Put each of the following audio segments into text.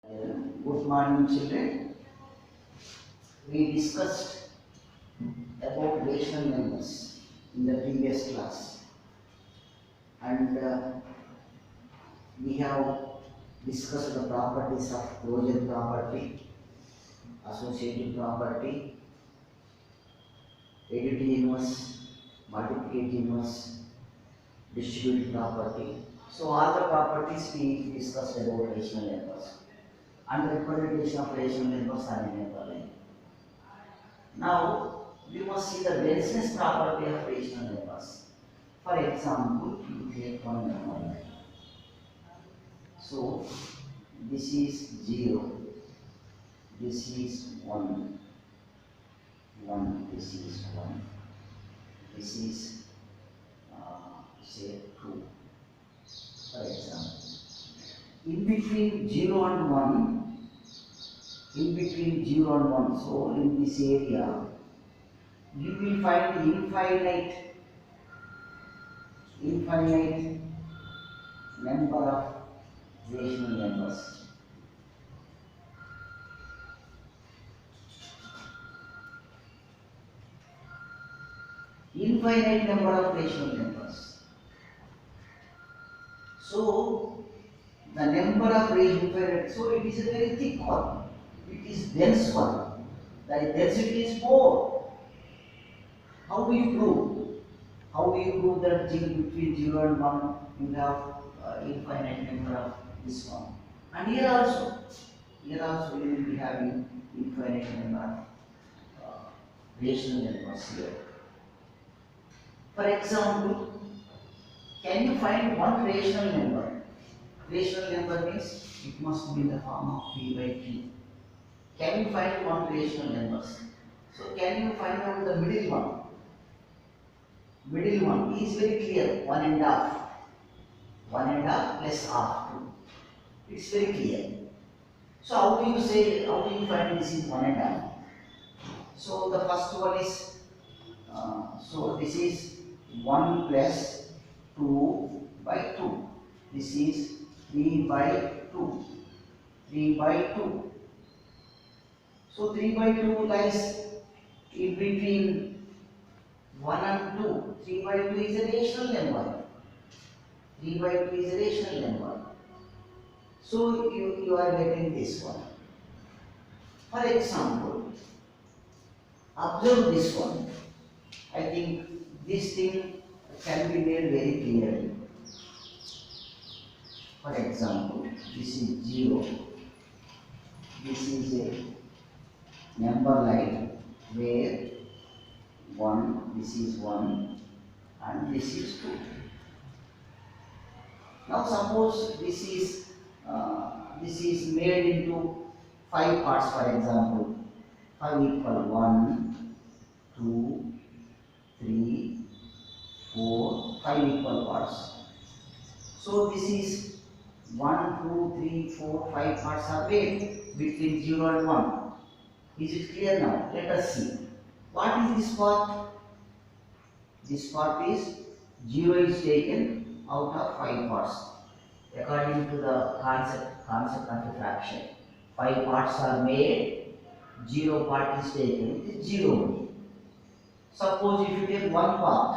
Good morning, children. We discussed about rational numbers in the previous class, and we have discussed the properties of closure property, associative property, additive inverse, multiplicative inverse, distributive property. So all the properties we discussed about rational numbers and the representation of rational numbers are in a line. Now, we must see the denseness property of rational numbers. For example, you take one number. So, this is 0, this is 1, 1, this is 1, this is say 2, for example. In between 0 and 1, in between 0 and 1, so in this area, you will find infinite number of rational numbers. Infinite number of rational numbers. So the number of infinite, so it is a very thick one. It is dense one. The density is more. How do you prove? How do you prove that between 0 and 1 you have infinite number of this one? And here also you will be having infinite number of rational numbers here. For example, can you find one rational number? Rational number means it must be in the form of p by q. Can you find one rational number? So can you find out the middle one? Middle one is very clear, 1 and half. 1 and half plus half 2. It's very clear. So how do you find this is 1 and half? So the first one is, so this is 1 plus 2 by 2. This is 3 by 2. 3 by 2. So 3 by 2 lies in between 1 and 2. 3 by 2 is a rational number. 3 by 2 is a rational number. So you are getting this one. For example, observe this one. I think this thing can be made very clearly. For example, this is 0. This is a number line where 1, this is 1 and this is 2. Now suppose this is made into 5 parts, for example. 5 equal 1, 2, 3, 4, 5 equal parts. So this is 1, 2, 3, 4, 5 parts are made between 0 and 1. Is it clear now? Let us see. What is this part? This part is 0 is taken out of 5 parts. According to the concept of a fraction. 5 parts are made, 0 part is taken, it is 0 only. Suppose if you take one part,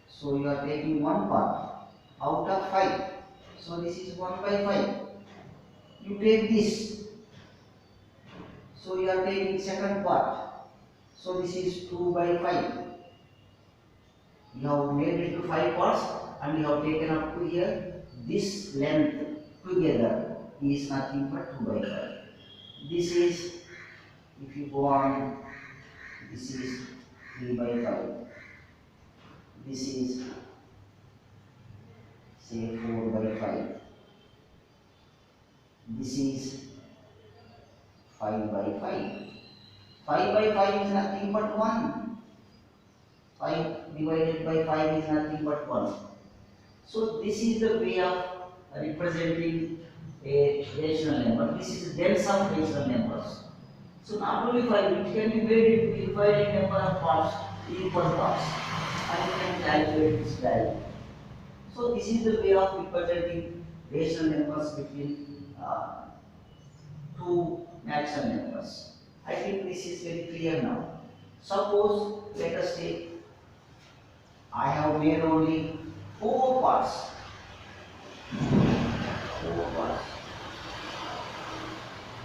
so you are taking one part out of 5. So this is 1 by 5. You take this. So you are taking second part. So this is 2 by 5. You have made it to 5 parts and you have taken up to here. This length together is nothing but 2 by 5. This is, if you go on, this is 3 by 5. This is say 4 by 5. This is 5 by 5. 5 by 5 is nothing but 1. 5 divided by 5 is nothing but 1. So this is the way of representing a rational number. This is dense of rational numbers. So not only 5, it can be made into infinite number of parts, equal parts, and you can calculate its value. So this is the way of representing rational numbers between two natural numbers. I think this is very clear now. Suppose, let us say, I have made only four parts. Four parts.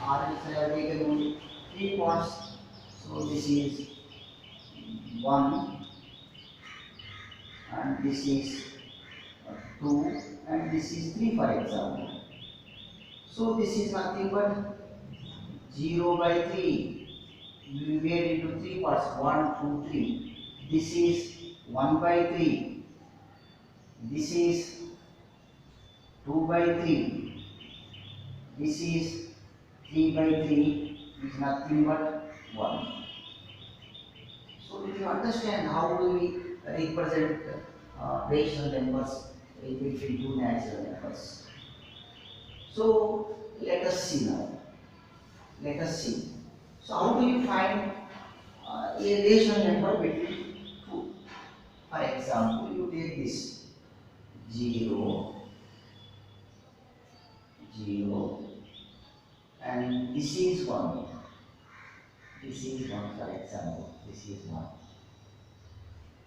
Or else I have taken only three parts. So this is 1, and this is 2, and this is 3, for example. So this is nothing but 0 by 3. We made into three parts, 1, 2, 3. This is 1 by 3. This is 2 by 3. This is 3 by 3, is nothing but 1. So if you understand how do we represent rational numbers in between two natural numbers. So let us see now. Let us see. So how do you find a rational number between two? For example, you take this 0, 0, and this is 1. This is 1, for example. This is 1.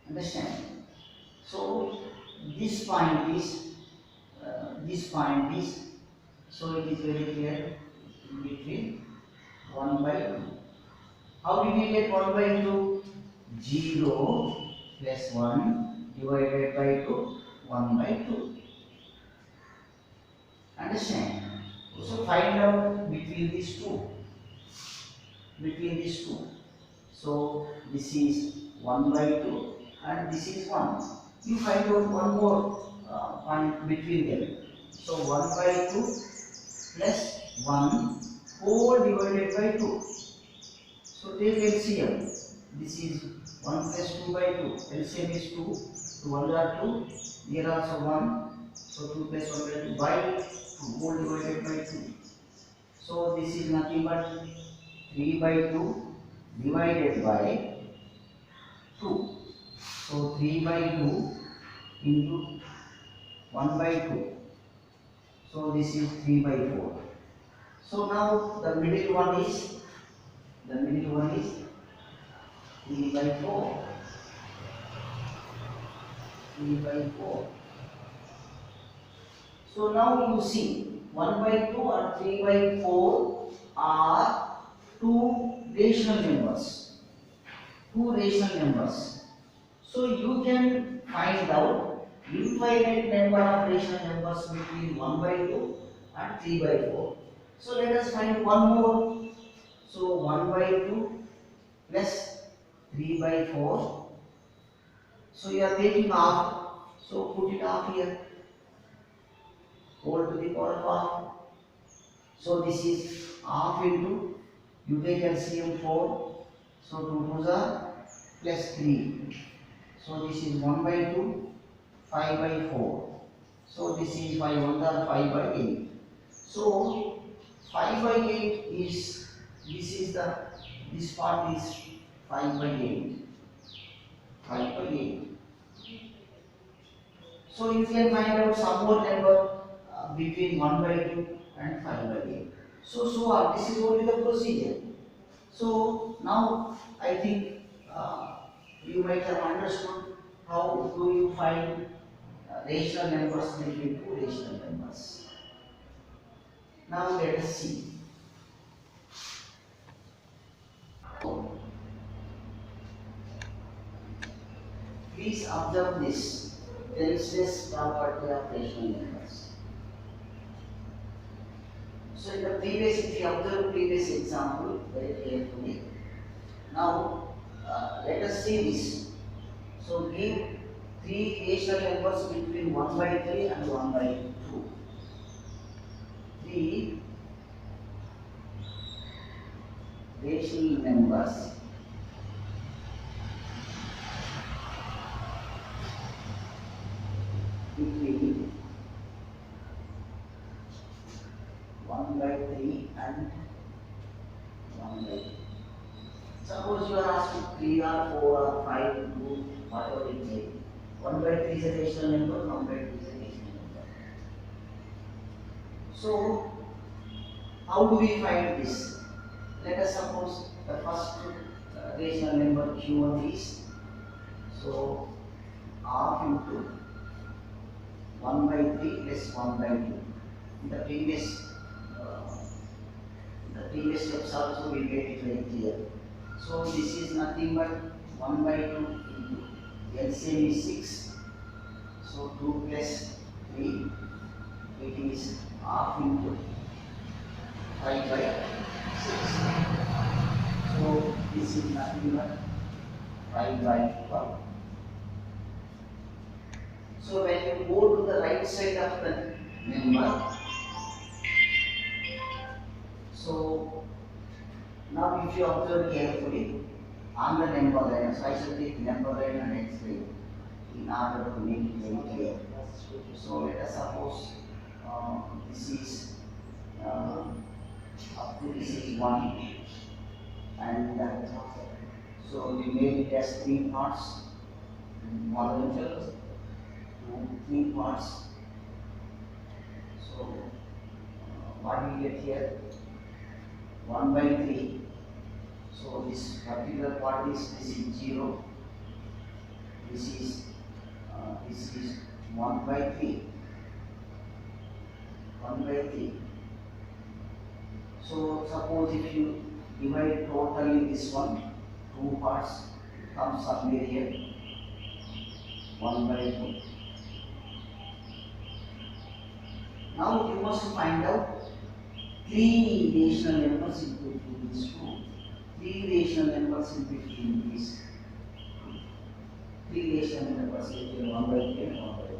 Understand? So this point is, so it is very clear in between 1 by 2. How did we get 1 by 2? 0 plus 1 divided by 2, 1 by 2. Understand? So find out between these two. Between these two. So this is 1 by 2 and this is 1. You find out one more point between them. So 1 by 2 plus 1 whole divided by 2. So take LCM. This is 1 plus 2 by 2. LCM is 2. 2 1 are 2. Here also 1. So 2 plus 1 by 2 whole divided by 2. So this is nothing but 3 by 2 divided by 2. So 3 by 2 into 1 by 2. So this is 3 by 4. So now the middle one is 3 by 4. 3 by 4. So now you see 1 by 2 and 3 by 4 are two rational numbers. Two rational numbers. So you can find out infinite number of rational numbers between 1 by 2 and 3 by 4. So let us find one more. So 1 by 2 plus 3 by 4. So you are taking half. So put it half here. Whole to the power of half. So this is half into, you take LCM 4. So 2 2s are plus 3. So this is 1 by 2, 5 by 4. So this is 5 1 are 5 by 8. So 5 by 8 is, this part is 5 by 8. 5 by 8. So you can find out some more number between 1 by 2 and 5 by 8. So on. This is only the procedure. So now I think you might have understood how do you find rational numbers between two rational numbers. Now let us see. Please observe this tenseless property of rational numbers. So in the previous, if you observe previous example very carefully, now let us see this. So give three rational numbers between 1 by 3 and 1 by 2. Three rational numbers between 1 by 3 and 1 by 2. Suppose you are asked 3 or 4 or 5, 2, whatever it may be. 1 by 3 is a rational number, 1 by 2 is a rational number. So how do we find this? Let us suppose the first rational number q1 is, so half into 1 by 3 plus 1 by 2. In the previous steps also we made it very clear. So this is nothing but 1 by 2 into LCM is 6. So 2 plus 3, it is half into 5 by 6. So this is nothing but 5 by 12. So when you go to the right side of the number, so now if you observe carefully on the number line, so I should take number line and explain in order to make it very clear. So let us suppose this is up to this is 1, and so we made it as 3 parts, 1 to 3 parts. So what we get here, 1 by 3. So this particular part is, this is 0. This is 1 by 3. 1 by 3. So suppose if you divide totally this one, 2 parts, it comes somewhere here, 1 by 2. Now you must find out 3 rational numbers in between these 2. 3 rational numbers in between these 3 rational numbers between 1 by 3 and 1 by 2.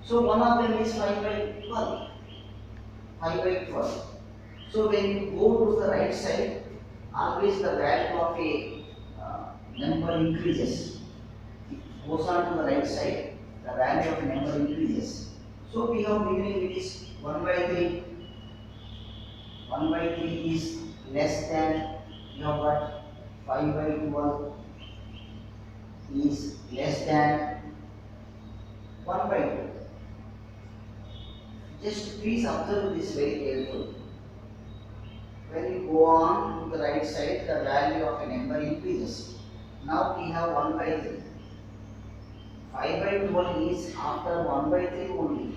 So one of them is 5 by 12. 5 by 12. So when you go to the right side, always the value of a number increases. It goes on to the right side, the value of a number increases. So we have beginning with this 1 by 3. 1 by 3 is less than, you have got 5 by 12 is less than 1 by 2. Just please observe this very carefully. When you go on to the right side, the value of a number increases. Now we have 1 by 3. 5 by 12 is after 1 by 3 only.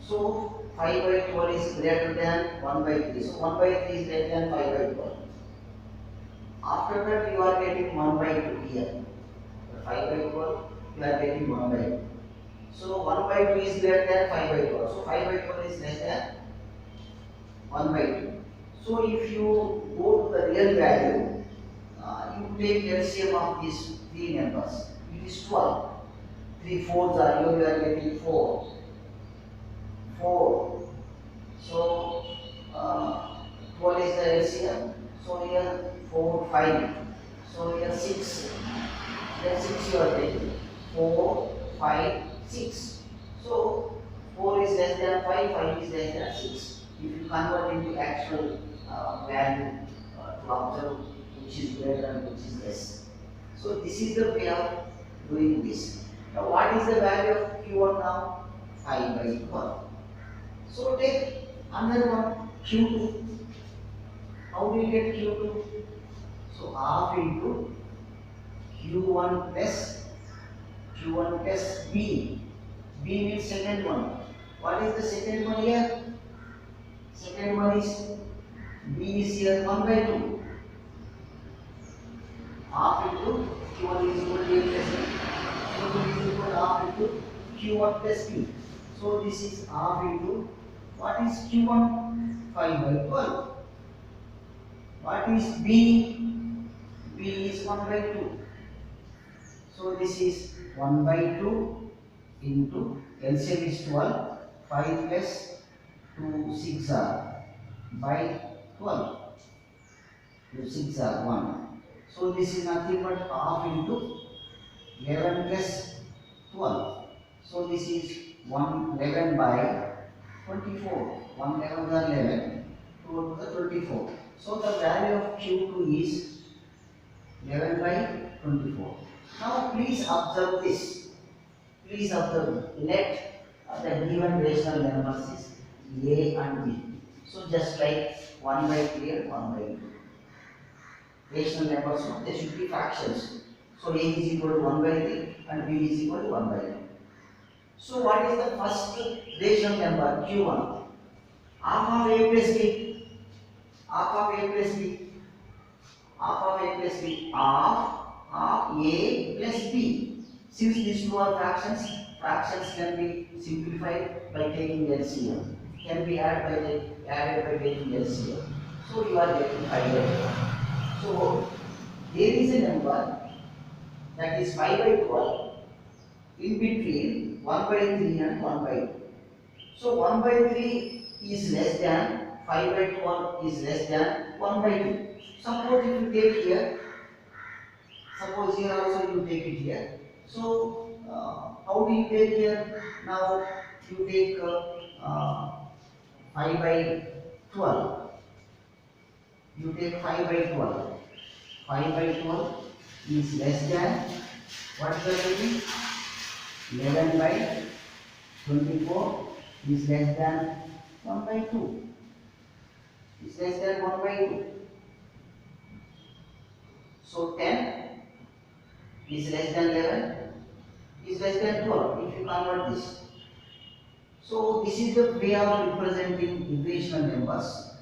So 5 by 12 is greater than 1 by 3. So 1 by 3 is less than 5 by 12. After that you are getting 1 by 2 here. 5 by 12 you are getting 1 by 2. So 1 by 2 is greater than 5 by 12. So 5 by 12 is less than 1 by 2. So if you go to the real value, you take LCM of these 3 numbers. It is 12. 3 4s are, here you are getting 4. 4. So 12 is the LCM. So here 4, 5. So here 6. Then 6 you are getting. 4, 5, 6. So 4 is less than 5, 5 is less than 6. If you convert into actual value to observe which is greater and which is less. So this is the way of doing this. Now what is the value of Q1 now? 5 by 12. So take another one, Q2. How do you get Q2? So half into Q1 plus B. B means second one. What is the second one here? Second one is B is here 1 by 2. Half into Q1 is equal to A plus B. Q2 is equal to half into Q1 plus B. So this is half into, what is Q1? 5 by 12. What is B? B is 1 by 2. So this is 1 by 2 into LCM is 12. 5 plus 2 6 are by 12. 2 6 are 1. So this is nothing but half into 11 plus 12. So this is 11 by 24. 1 11 are 11. 2 to the 24. So the value of Q2 is 11 by 24. Now please observe this. Please observe. Let The given rational numbers is A and B. So just like 1 by 3 and 1 by 2. Rational numbers, so they should be fractions. So A is equal to 1 by 3 and B is equal to 1 by 2. So what is the first rational number Q1? Half of A plus B. Half of A plus B. Half of A plus B. Half A plus B. Since these two are fractions, fractions can be simplified by taking LCM. Can be added by taking LCM. So you are getting 5 by 12. So there is a number that is 5 by 12 in between 1 by 3 and 1 by 2. So 1 by 3 is less than 5 by 12 is less than 1 by 2. Suppose if you take here, suppose here also you take it here. So how do you take here? Now you take 5 by 12. You take 5 by 12. 5 by 12 is less than, what is the value? 11 by 24 is less than 1 by 2. Is less than 1 by 2. So 10 is less than 11 is less than 12 if you convert this. So this is the way of representing irrational numbers.